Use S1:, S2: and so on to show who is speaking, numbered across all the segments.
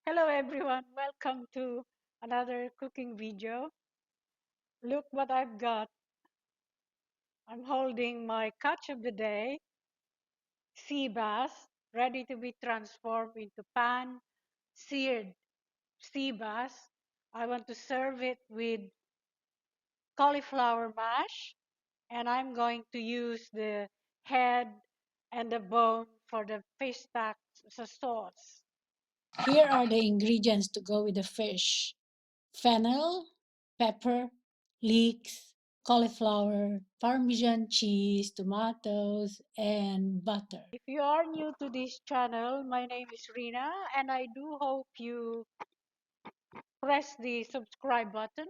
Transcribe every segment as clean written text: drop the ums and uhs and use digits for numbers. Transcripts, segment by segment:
S1: Hello everyone, welcome to another cooking video. Look what I've got. I'm holding my catch of the day, sea bass, ready to be transformed into pan-seared sea bass. I want to serve it with cauliflower mash, and I'm going to use the head and the bone for the fish stock sauce. Here are the ingredients to go with the fish: fennel, pepper, leeks, cauliflower, Parmesan cheese, tomatoes, and butter. If you are new to this channel, my name is Rina, and I do hope you press the subscribe button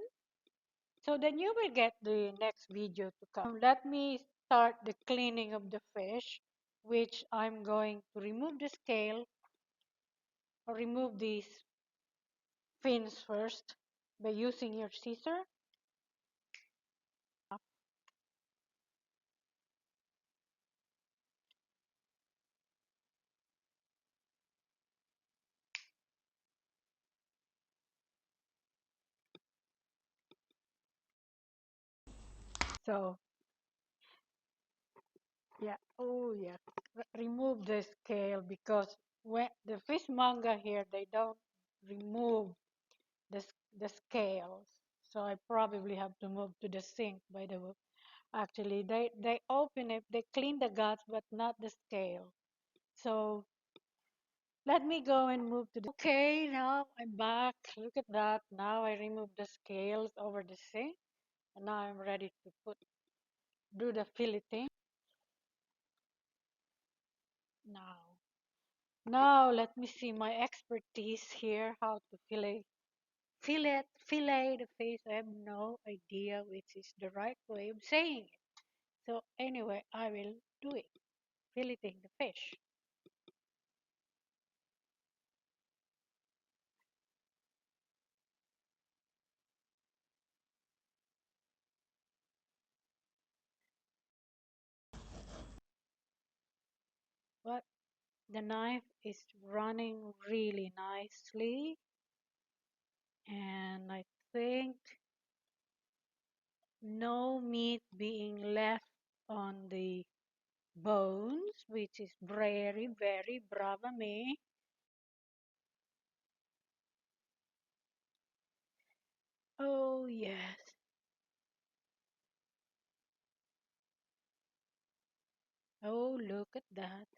S1: so then you will get the next video to come. Let me start the cleaning of the fish, which I'm going to remove the scale or remove these fins first by using your scissor. So yeah, oh yeah, remove the scale because when the fishmonger here they don't remove the the scales. So I probably have to move to the sink by the way. Actually, they open it, they clean the guts, but not the scale. So let me go and move to the. Okay, now I'm back. Look at that. Now I remove the scales over the sink, and now I'm ready to do the filleting. Now, now let me see my expertise here. How to fillet the fish. I have no idea which is the right way of saying it. So anyway, I will do it. Filleting the fish. But the knife is running really nicely, and I think no meat being left on the bones, which is very, very brava me. Oh, yes. Oh, look at that.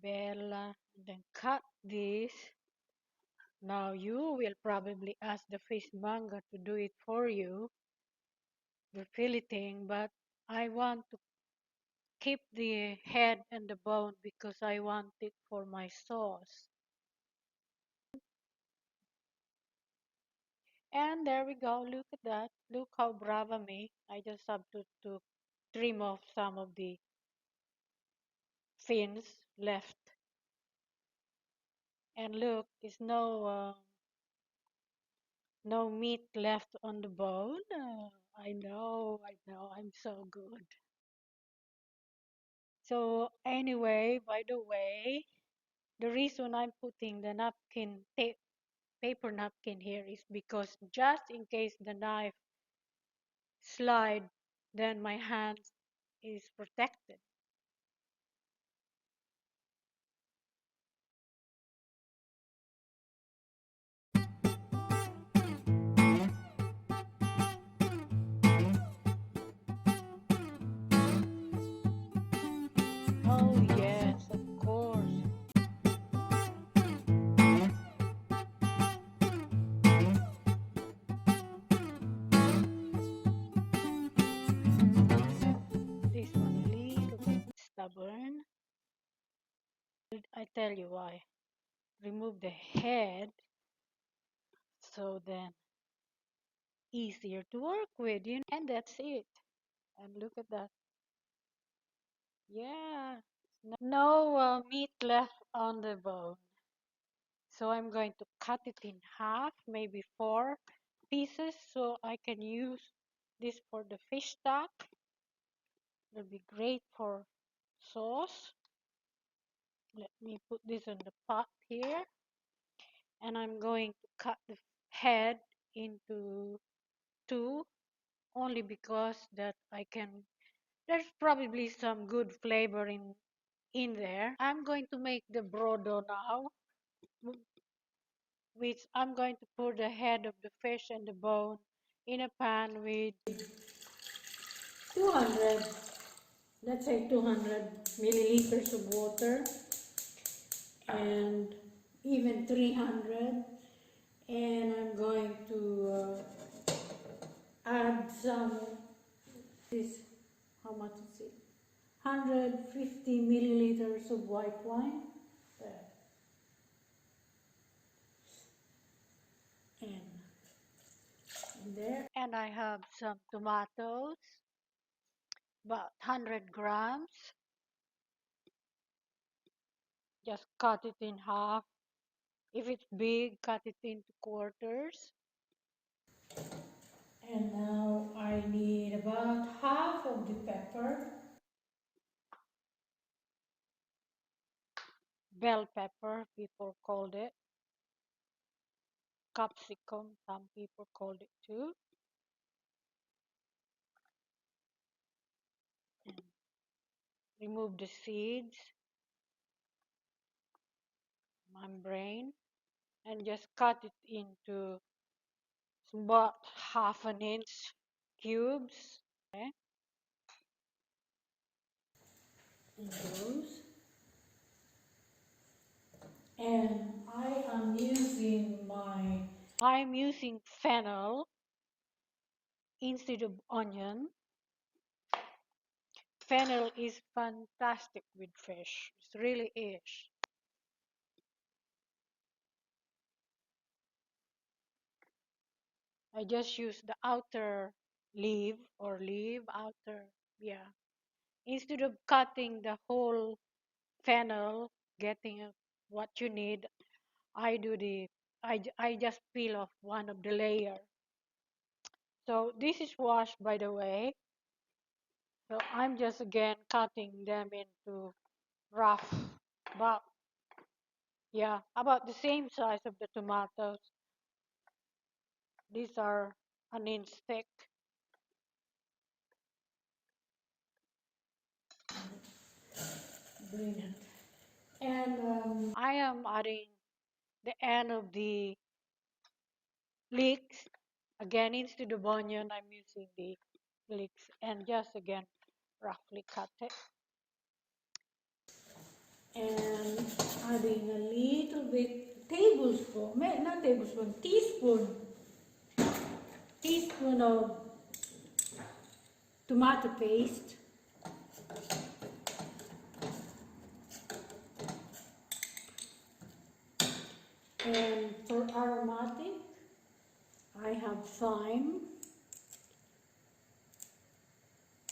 S1: Bella. And then cut this. Now you will probably ask the fishmonger to do it for you, the filleting, but I want to keep the head and the bone because I want it for my sauce. And there we go. Look at that. Look how brava me. I just have to trim off some of the fins left. And look, there's no meat left on the bone. I know, I'm so good. So anyway, by the way, the reason I'm putting the paper napkin here is because just in case the knife slide, then my hand is protected. Oh yes, of course. This one a little bit stubborn. I tell you why. Remove the head so then easier to work with, and that's it. And look at that. Yeah, no meat left on the bone. So I'm going to cut it in half, maybe 4 pieces, so I can use this for the fish stock. It'll be great for sauce. Let me put this on the pot here, and I'm going to cut the head into two, only because that I can, there's probably some good flavor in there. I'm going to make the brodo now, which I'm going to put the head of the fish and the bone in a pan with 200, let's say 200 milliliters of water, and even 300. And I'm going to add some, this, how much is it? 150 milliliters of white wine. There. And there. And I have some tomatoes, about 100 grams. Just cut it in half. If it's big, cut it into quarters. And now I need about half of the pepper. Bell pepper, people called it. Capsicum, some people called it too. And remove the seeds, membrane, and just cut it into about half an inch cubes. Okay. And those. And I'm using fennel instead of onion. Fennel is fantastic with fish. It really is. I just use the outer outer, yeah. Instead of cutting the whole fennel, getting what you need, I just peel off one of the layer. So this is washed, by the way. So I'm just again cutting them into rough, about, yeah, about the same size of the tomatoes. These are an inch thick. Brilliant. And I am adding the end of the leeks. Again, instead of onion, I'm using the leeks, and just again roughly cut it. And adding a little bit, tablespoon, not tablespoon, teaspoon of tomato paste. And for aromatic, I have thyme,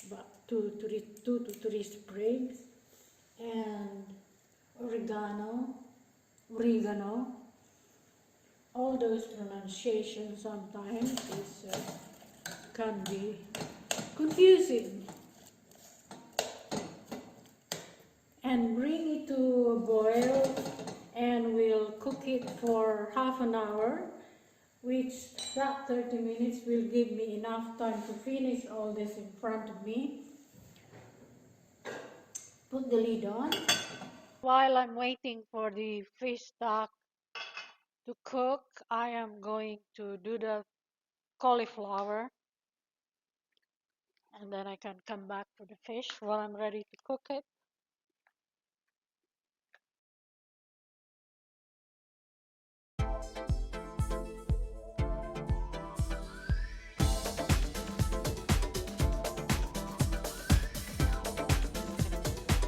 S1: about two to three sprigs, and oregano. All those pronunciations sometimes can be confusing. And bring it to a boil, and we'll cook it for half an hour, which that 30 minutes will give me enough time to finish all this in front of me. Put the lid on. While I'm waiting for the fish stock to cook, I am going to do the cauliflower, and then I can come back for the fish while I'm ready to cook it.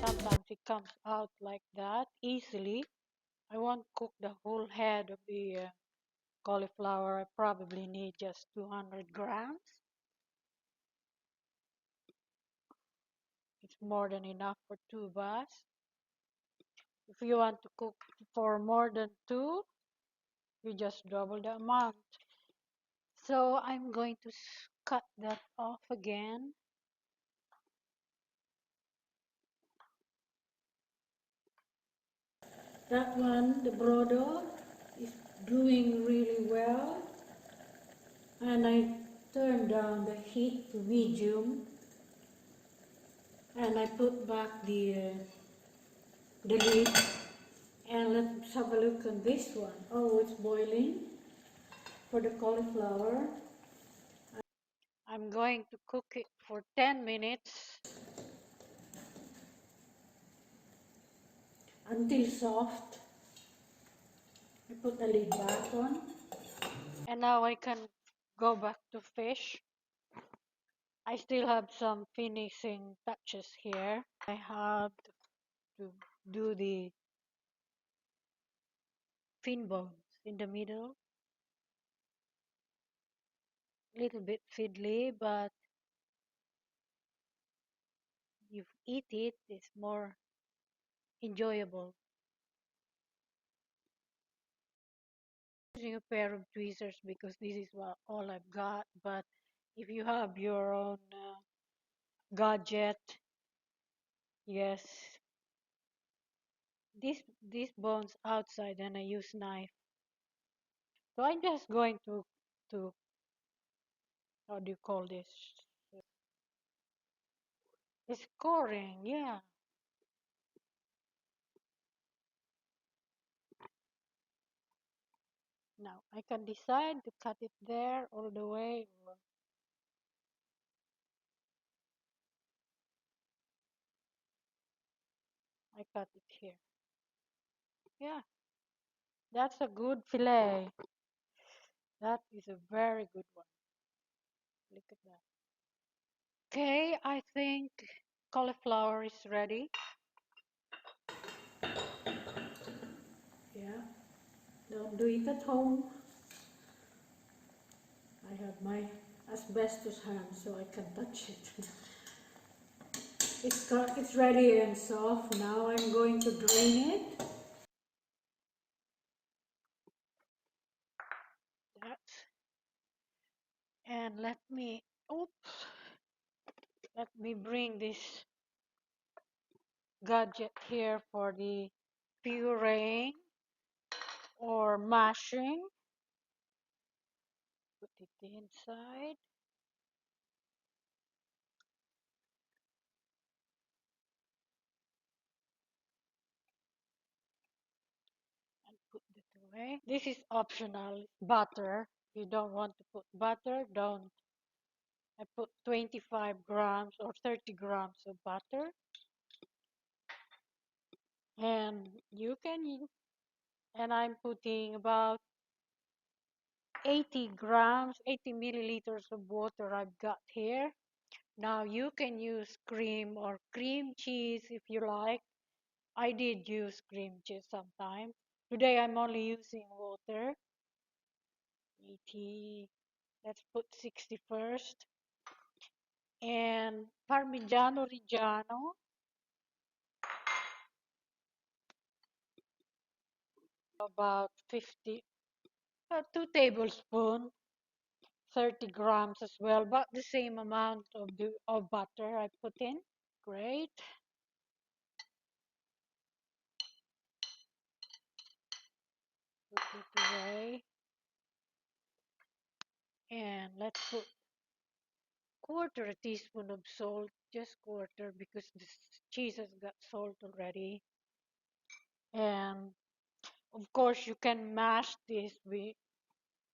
S1: Sometimes it comes out like that easily. I won't cook the whole head of the cauliflower. I probably need just 200 grams. It's more than enough for two of us. If you want to cook for more than two, you just double the amount. So I'm going to cut that off again. That one, the brodo, is doing really well. And I turn down the heat to medium. And I put back the lid. And let's have a look on this one. Oh, it's boiling for the cauliflower. I'm going to cook it for 10 minutes until soft. I put the lid back on. And now I can go back to fish. I still have some finishing touches here. I have to do the fin bones in the middle. A little bit fiddly, but you eat it, it's more enjoyable. Using a pair of tweezers because this is all I've got. But if you have your own gadget, yes, this bones outside, and I use knife. So I'm just going to how do you call this? It's scoring, yeah. Now I can decide to cut it there all the way, or I cut it here. Yeah, that's a good fillet. That is a very good one. Look at that. Okay, I think cauliflower is ready. Yeah, don't do it at home. I have my asbestos hand so I can touch it. It's ready and soft. Now I'm going to drain it. That's, and let me bring this gadget here for the pureeing or mashing. Put it inside. And put it away. This is optional. Butter. If you don't want to put butter, don't. I put 25 grams or 30 grams of butter. And and I'm putting about 80 grams, 80 milliliters of water I've got here. Now you can use cream or cream cheese if you like. I did use cream cheese sometimes. Today I'm only using water. 80, let's put 60 first. And Parmigiano Reggiano, about 50, 2 tablespoons, 30 grams as well, about the same amount of butter I put in. Great. Put it away. And let's put quarter a teaspoon of salt, just quarter because this cheese has got salt already. And of course you can mash this with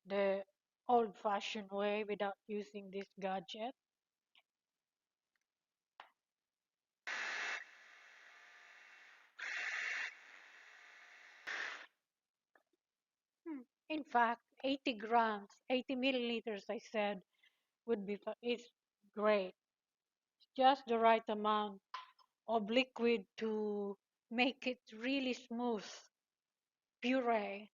S1: the old-fashioned way without using this gadget. In fact, 80 grams, 80 milliliters, I said, would be, it's great. Just the right amount of liquid to make it really smooth puree.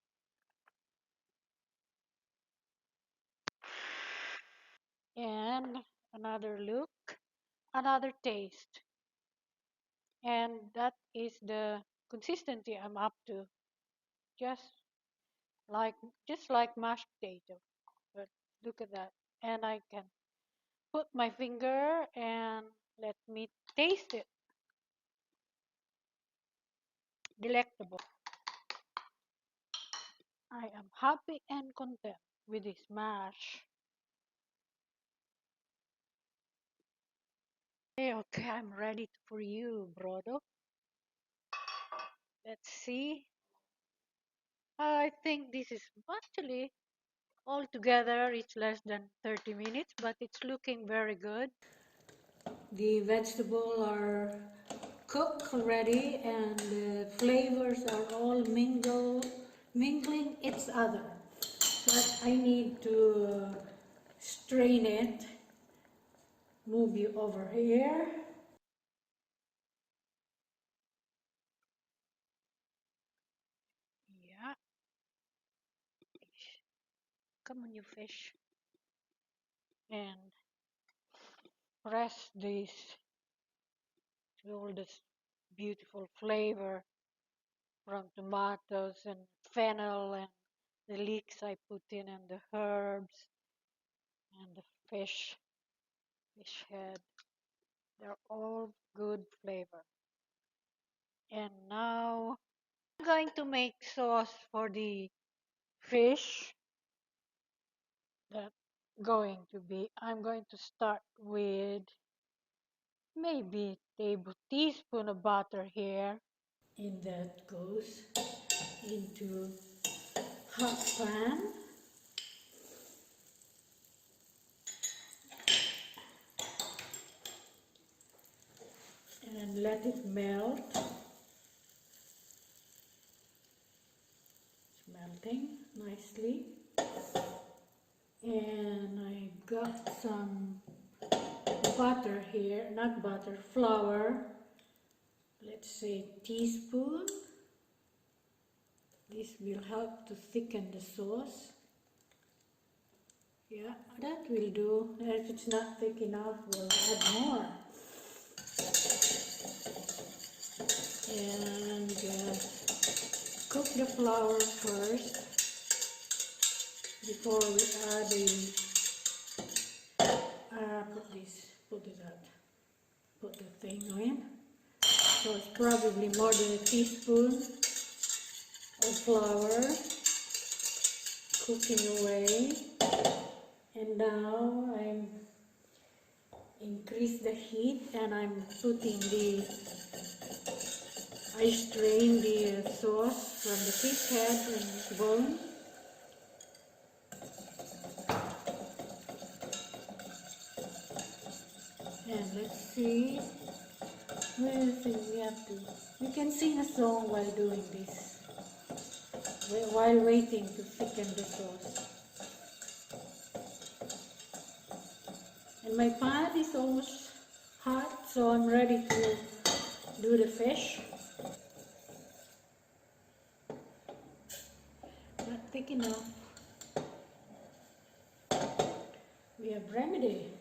S1: And another look, another taste. And that is the consistency I'm up to. Just like just like mashed potato. But look at that. And I can put my finger and let me taste it. Delectable. I am happy and content with this mash. Okay, I'm ready for you, Brodo. Let's see. I think this is actually altogether it's less than 30 minutes, but it's looking very good. The vegetables are cooked already and the flavors are all mingling each other. But I need to strain it. Move you over here. Yeah, come on, you fish. And press this to all this beautiful flavor from tomatoes and fennel and the leeks I put in and the herbs and the fish head. They're all good flavor. And now I'm going to make sauce for the fish. That I'm going to start with maybe teaspoon of butter here. And that goes into hot pan and let it melt. It's melting nicely. And I got some butter here, not butter, flour. Let's say teaspoon. This will help to thicken the sauce. Yeah, that will do. If it's not thick enough, we'll add more. And cook the flour first before we add put the thing in. So it's probably more than a teaspoon of flour cooking away. And now I'm increase the heat and I'm putting I strain the sauce from the fish head and bone. And let's see, what do you think we have to? We can sing a song while doing this, while waiting to thicken the sauce. And my pan is almost hot, so I'm ready to do the fish. Not thick enough. We have remedy.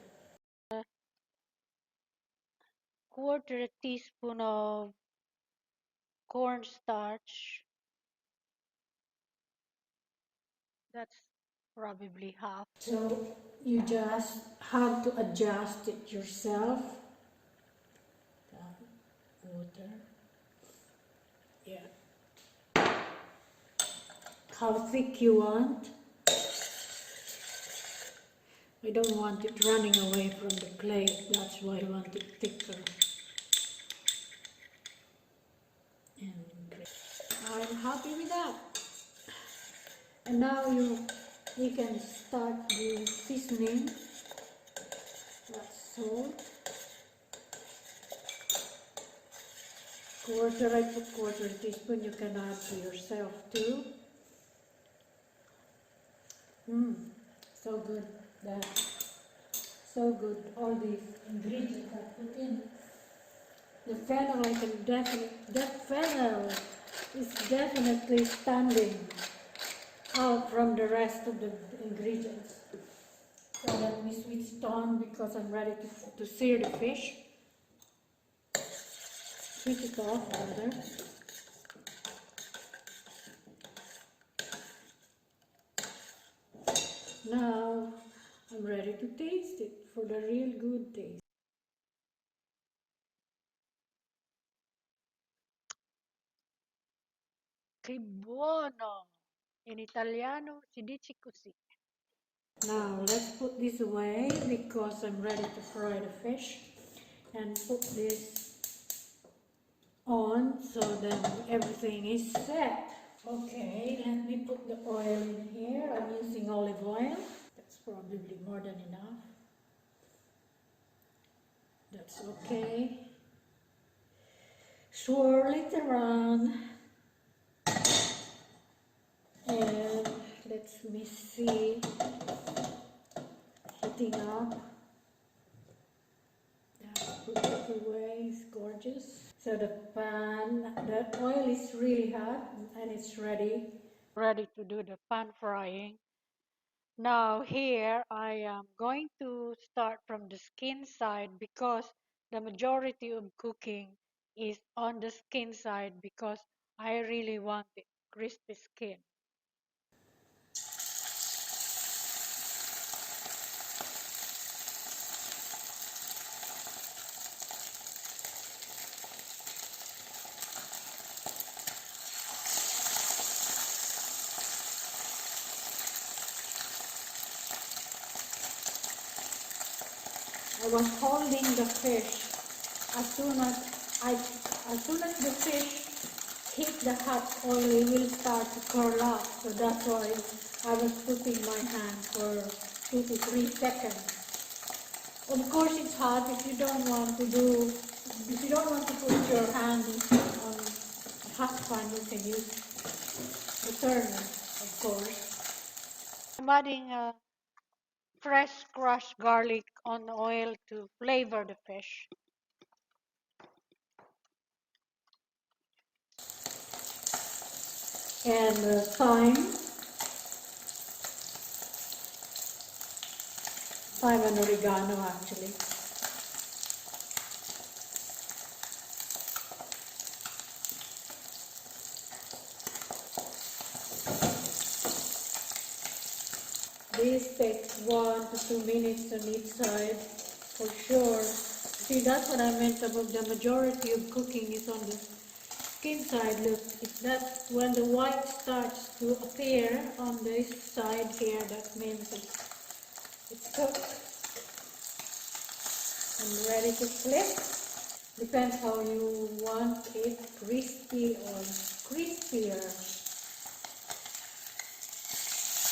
S1: Quarter a teaspoon of cornstarch. That's probably half. So you just have to adjust it yourself. Water. Yeah. How thick you want. I don't want it running away from the plate. That's why I want it thicker. And I'm happy with that. And now you can start the seasoning. That's salt. I put quarter teaspoon. You can add to yourself too. So good. So good. All these ingredients I put in. The fennel fennel is definitely standing out from the rest of the ingredients. So let me switch it on because I'm ready to sear the fish. Switch it off rather. Now I'm ready to taste it for the real good taste. Que buono! In Italiano, si dice così.
S2: Now let's put this away because I'm ready to fry the fish, and put this on so then everything is set. Okay, let me put the oil in here. I'm using olive oil. That's probably more than enough. That's okay. Swirl it around, and let me see, heating up. Put it away, it's gorgeous. So the oil is really hot and it's ready.
S1: Ready to do the pan frying. Now here I am going to start from the skin side because the majority of cooking is on the skin side because I really want it crispy skin.
S2: I was holding the fish. As soon as the fish hit the hot oil, it will start to curl up. So that's why I was putting my hand for 2 to 3 seconds. Of course, it's hot. If you don't want to put your hand on a hot pan, you can use the turner, of course.
S1: I'm adding fresh crushed garlic on oil to flavor the fish.
S2: And thyme and oregano actually. This takes 1 to 2 minutes on each side for sure. See, that's what I meant about the majority of cooking is on the skin side. Look, that's when the white starts to appear on this side here, that means it's cooked and ready to flip. Depends how you want it, crispy or crispier.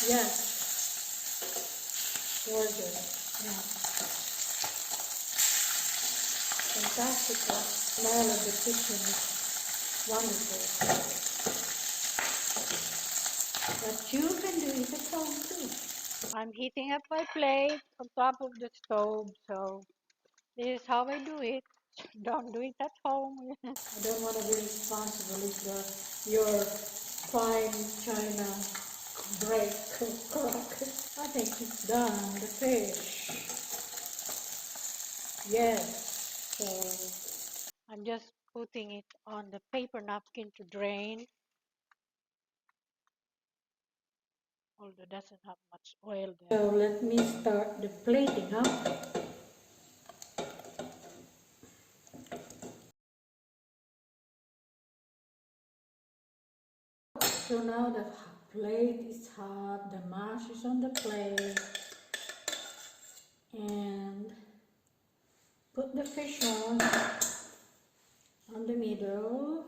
S2: Yes, gorgeous. Yeah. Fantastic. The smell of the kitchen is wonderful. But you can do it at home too.
S1: I'm heating up my plate on top of the stove, so this is how I do it. Don't do it at home.
S2: I don't want to be responsible if your fine china break or crack. I think it's done, the fish. Yes. So
S1: I'm just putting it on the paper napkin to drain. Although it doesn't have much oil there.
S2: So let me start the plating up. So now the plate is hot, the mash is on the plate, and put the fish on the middle.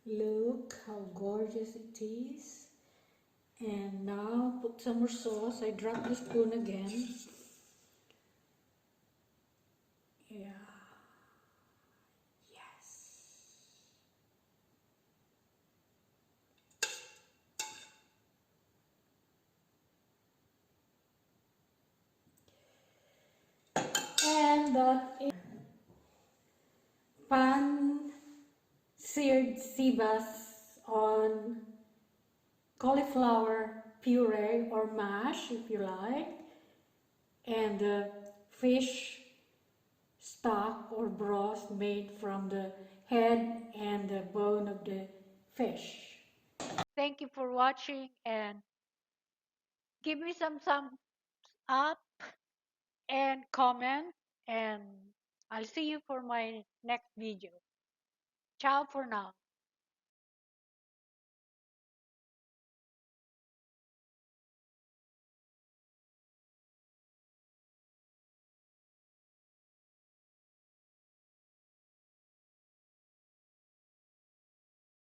S2: Look how gorgeous it is. And now put some more sauce. I dropped the spoon again. Yeah. Yes. And that is pan seared sea bass on cauliflower puree or mash if you like, and fish stock or broth made from the head and the bone of the fish.
S1: Thank you for watching and give me some thumbs up and comment, and I'll see you for my next video. Ciao for now.